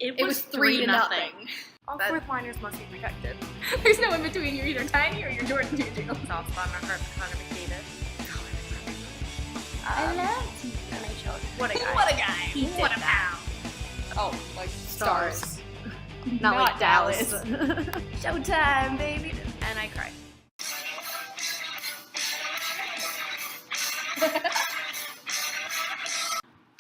It was 3-0. All fourth liners must be protected. There's no in between. You're either Tiny or you're Jordan Juju. Soft spot on Connor McDavid. I love NHL. What a guy. What a guy. What a pal. Oh, like stars. Not like Dallas. Showtime, baby. And I cried.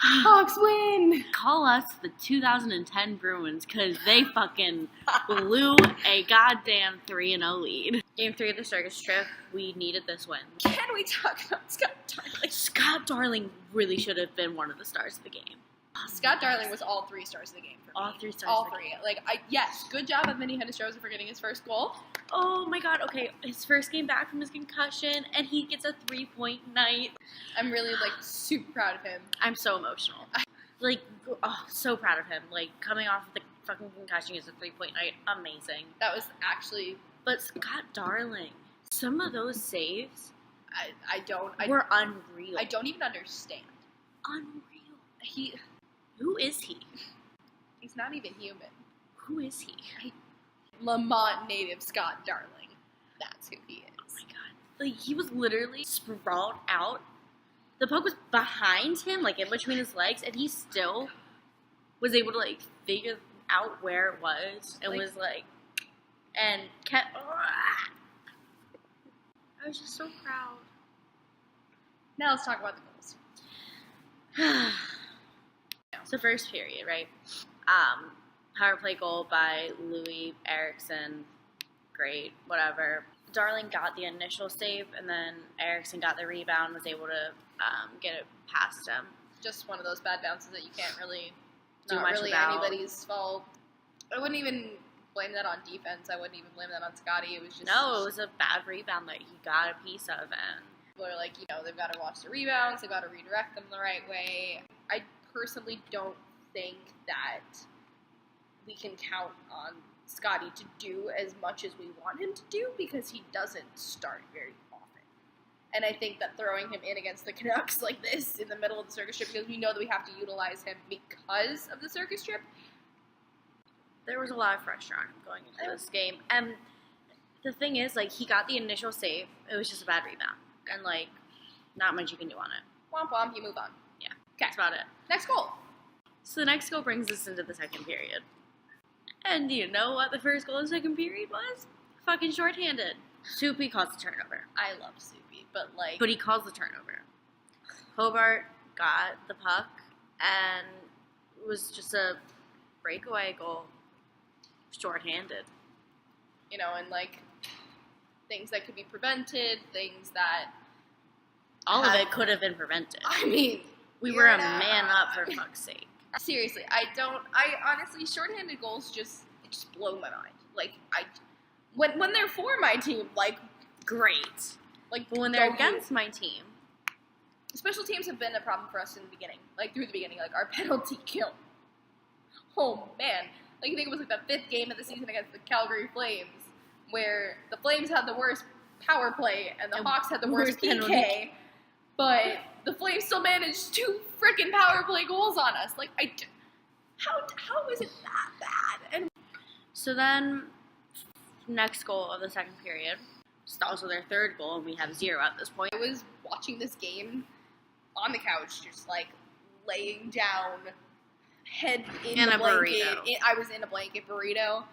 Hawks win! Call us the 2010 Bruins because they fucking blew a goddamn 3-0 lead. Game 3 of the Circus Trip, we needed this win. Can we talk about Scott Darling? Scott Darling really should have been one of the stars of the game. Scott Darling was all 3 stars of the game for me. All 3 stars All of the 3. game. Like, yes, good job of Vinny Hennestroza for getting his first goal. Oh my god, okay, his first game back from his concussion, and he gets a 3-point night. I'm really, like, super proud of him. I'm so emotional. Like, oh, so proud of him. Like, coming off of the fucking concussion is a 3-point night. Amazing. That was actually... But Scott Darling, some of those saves were unreal. I don't even understand. Unreal. Who is he? He's not even human. Who is he? Lemont native Scott Darling. That's who he is. Oh my god. Like, he was literally sprawled out. The puck was behind him, like in between his legs, and he still was able to like figure out where it was and was like, and kept. I was just so proud. Now let's talk about the goals. So first period, right? Power play goal by Louis Eriksson. Great, whatever. Darling got the initial save, and then Eriksson got the rebound, was able to get it past him. Just one of those bad bounces that you can't really do not much really about. Anybody's fault. I wouldn't even blame that on defense. I wouldn't even blame that on Scotty. It was just... No, it was a bad rebound that he got a piece of, and... People are like, you know, they've got to watch the rebounds, they've got to redirect them the right way. I personally don't think that we can count on Scotty to do as much as we want him to do because he doesn't start very often. And I think that throwing him in against the Canucks like this in the middle of the Circus Trip, because we know that we have to utilize him because of the Circus Trip, there was a lot of pressure on him going into this game. And the thing is, like, he got the initial save. It was just a bad rebound. And, like, not much you can do on it. Womp womp, you move on. Yeah, that's about it. Next goal. So the next goal brings us into the second period. And do you know what the first goal of the second period was? Fucking shorthanded. Soupy calls the turnover. I love Soupy, but, like... But he calls the turnover. Hobart got the puck, and it was just a breakaway goal. Shorthanded. You know, and, like... things that could be prevented, things that... All of it could have been prevented. I mean... We were a man up, for fuck's sake. Seriously, I honestly, shorthanded goals just blow my mind. Like, when they're for my team, like, great. Like, but when they're against my team... Special teams have been a problem for us in the beginning. Like, through the beginning. Like, our penalty kill. Oh, man. Like, I think it was, like, the 5th game of the season against the Calgary Flames, where the Flames had the worst power play, and the Hawks had the worst PK, but the Flames still managed 2 frickin' power play goals on us. Like, how is it that bad? And so then, next goal of the second period, it's also their third goal, and we have 0 at this point. I was watching this game on the couch, just, like, laying down, head in the blanket. I was in a blanket burrito,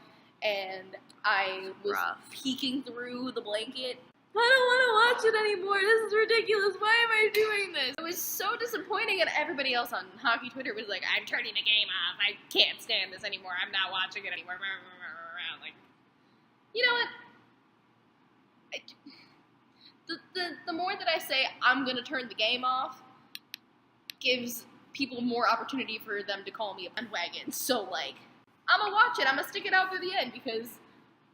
and I was peeking through the blanket. I don't want to watch it anymore. This is ridiculous. Why am I doing this? It was so disappointing, and everybody else on hockey Twitter was like, I'm turning the game off. I can't stand this anymore. I'm not watching it anymore. Like, you know what? The more that I say I'm going to turn the game off gives people more opportunity for them to call me a bandwagon. So, like, I'm going to watch it. I'm going to stick it out through the end because...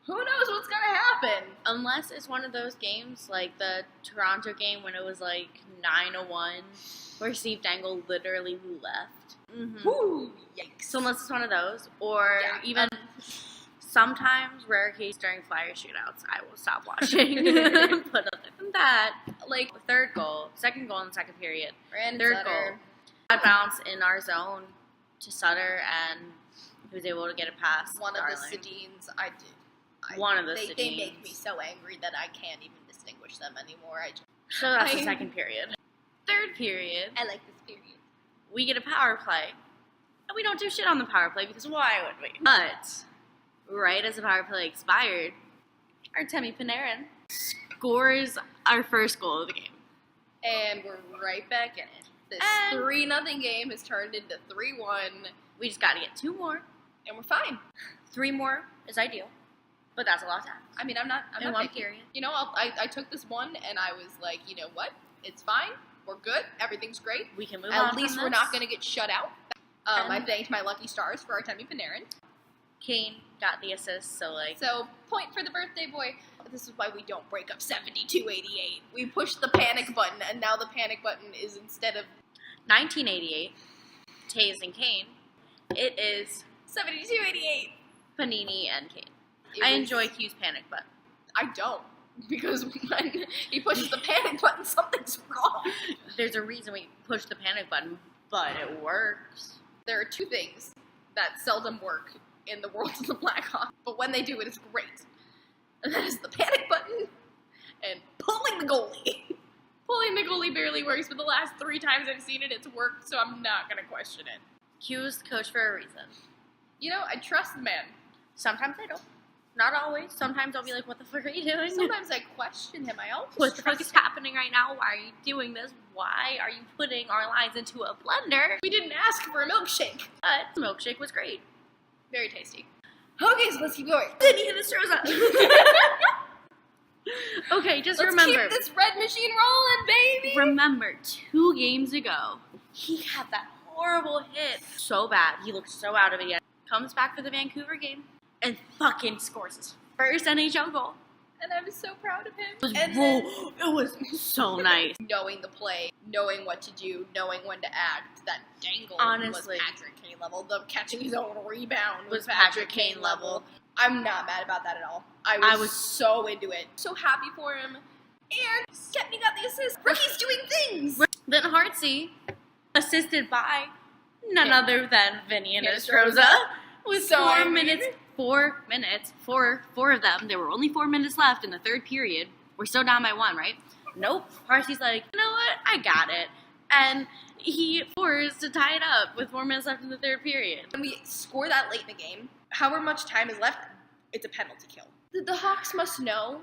who knows what's going to happen? Unless it's one of those games, like the Toronto game when it was like 9-1, where Steve Dangle literally left. Mm-hmm. Woo! Yikes. So unless it's one of those, or even sometimes, rare case during Flyer shootouts, I will stop watching. But other than that, like second goal in the second period, Brandon third Sutter. goal, bad bounce in our zone to Sutter, and was able to get it past One Darling. of the Sedines, I did. One of the They Sedines. make me so angry that I can't even distinguish them anymore. So that's the second period. Third period, I like this period. we get a power play. And we don't do shit on the power play because why would we? But right as the power play expired, Artemi Panarin scores our first goal of the game. And we're right back in it. This And 3-0 game has turned into 3-1. We just got to get 2 more. And we're fine. 3 more is ideal. But that's a lot to ask. I mean, I'm not In one picky. period. You know, I took this one and I was like, you know what? It's fine. We're good. Everything's great. We can move At on least from we're this. not going to get shut out. I thanked my lucky stars for Artemi Panarin. Kane got the assist, so like... So, point for the birthday boy. This is why we don't break up 72-88. We pushed the panic button, and now the panic button is instead of 1988, Taves and Kane, it is 72-88. Panini and Kane. I enjoy Q's panic button. I don't. Because when he pushes the panic button, something's wrong. There's a reason we push the panic button, but it works. There are 2 things that seldom work in the world of the Blackhawks, but when they do, it is great. And that is the panic button and pulling the goalie. Pulling the goalie barely works, but the last 3 times I've seen it, it's worked, so I'm not going to question it. Q's coach for a reason. You know, I trust the man. Sometimes I don't. Not always. Sometimes I'll be like, what the fuck are you doing? Sometimes I question him. I always What the fuck trust is happening right now? Why are you doing this? Why are you putting our lines into a blender? We didn't ask for a milkshake. But the milkshake was great. Very tasty. Okay, so let's keep going. Then he just throws up. Okay, just Let's remember. keep this red machine rolling, baby. Remember, 2 games ago, he had that horrible hit. So bad. He looked so out of it yet. Comes back for the Vancouver game and fucking scores his first NHL goal. And I was so proud of him. It was so nice. Knowing the play, knowing what to do, knowing when to act, that dangle Honestly. was Patrick Kane level. The catching his own rebound Was was Patrick Kane Kane level. level. I'm not mad about that at all. I was so into it. So happy for him. And Stepney got the assist. Rookie's doing things. Then Hartsey, assisted by none Yeah. other than Vinny and Nostroza. Nostroza, with So 4 angry. minutes. 4 minutes. Four of them. There were only 4 minutes left in the third period. We're still down by 1, right? Nope. Hartsey's like, you know what? I got it. And he forced to tie it up with 4 minutes left in the third period. When we score that late in the game, however much time is left, it's a penalty kill. The Hawks must know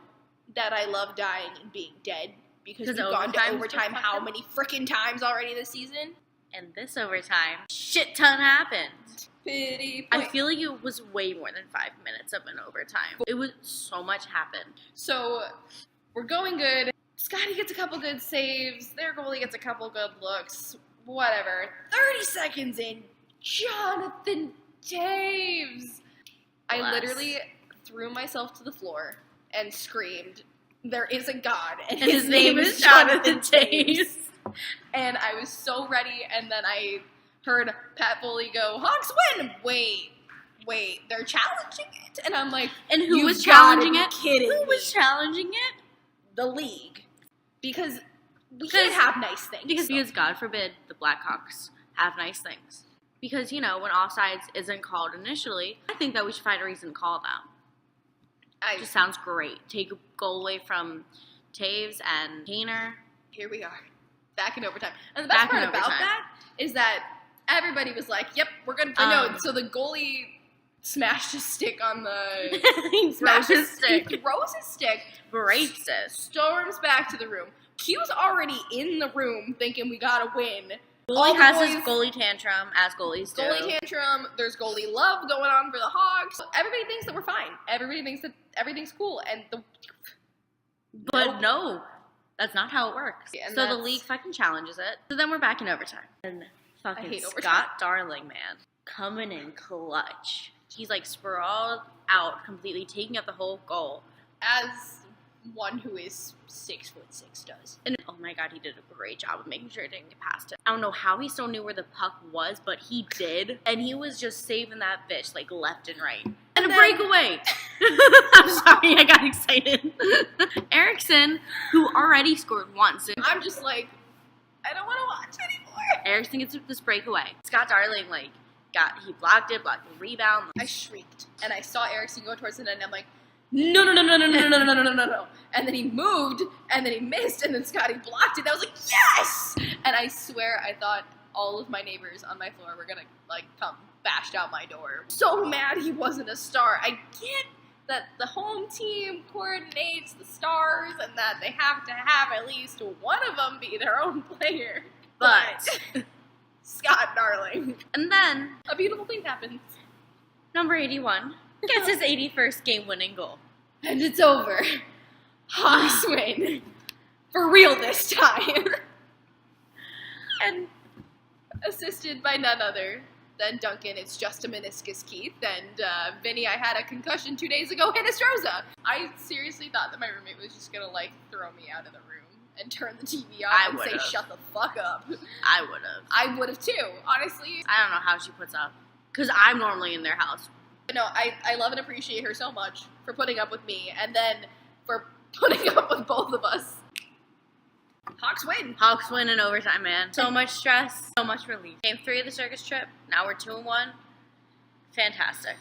that I love dying and being dead because we've gone to overtime's overtime the how fucking- many frickin' times already this season? And this overtime, shit ton happened. Pity I point. feel like it was way more than 5 minutes of an overtime. It was so much happened. So, we're going good. Scotty gets a couple good saves. Their goalie gets a couple good looks. Whatever. 30 seconds in, Jonathan Taves. I Bless. literally threw myself to the floor and screamed, "There is a God, and And his name is Jonathan Taves." And I was so ready, and then I heard Pat Foley go, "Hawks win!" Wait, they're challenging it? And I'm like, And who "You've was gotta challenging be it? kidding Who me." was challenging it? The league. Because we Because- can't have nice things. Because God forbid the Blackhawks have nice things. Because, you know, when offsides isn't called initially, I think that we should find a reason to call them. It just sounds great. Take a goal away from Taves and Kaner. Here we are. Back in overtime. And the best part about that is that everybody was like, "Yep, we're going to no." So the goalie smashed his stick on the He throws his stick. He throws his stick, Breaks it. storms back to the room. Q's already in the room thinking we gotta win. Goalie All the has boys- his goalie tantrum, as goalies do. Goalie tantrum, there's goalie love going on for the Hawks. Everybody thinks that we're fine. Everybody thinks that everything's cool. And But no, that's not how it works. Yeah, and so the that's- league fucking challenges it. So then we're back in overtime. And fucking hate overtime. Scott Darling, man, coming in clutch. He's like sprawled out completely, taking up the whole goal. as one who is 6'6" does. And oh my god, he did a great job of making sure it didn't get past him. I don't know how he still knew where the puck was, but he did. And he was just saving that bitch like left and right. And a then- breakaway. I'm sorry, I got excited. Erickson, who already scored once. And I'm just like, I don't want to watch anymore. Erickson gets this breakaway. Scott Darling, like, he blocked the rebound. I shrieked, and I saw Erickson go towards the net, and I'm like, no. And then he moved, and then he missed, and then Scotty blocked it. And I was like, yes! And I swear I thought all of my neighbors on my floor were gonna, like, come bashed out my door. So mad he wasn't a star. I get that the home team coordinates the stars and that they have to have at least one of them be their own player. But Scott Darling. And then a beautiful thing happens. Number 81 gets his 81st game-winning goal. And it's over. Hawks win. For real this time. And assisted by none other than Duncan, it's just a meniscus, Keith. And Vinny, I had a concussion 2 days ago, Hinestroza. I seriously thought that my roommate was just going to, like, throw me out of the room and turn the TV off and say, shut the fuck up. I would have. I would have, too, honestly. I don't know how she puts up. Because I'm normally in their house. But no, I love and appreciate her so much for putting up with me and then for putting up with both of us. Hawks win. Hawks win in overtime, man. So much stress, so much relief. Game 3 of the Circus Trip. Now we're 2-1. Fantastic.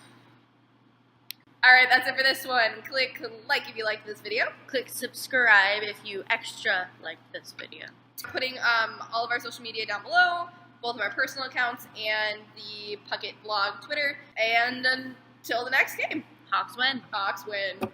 All right, that's it for this one. Click like if you liked this video. Click subscribe if you extra like this video. Putting all of our social media down below, both of our personal accounts and the Puckett blog Twitter. And until the next game. Hawks win. Hawks win.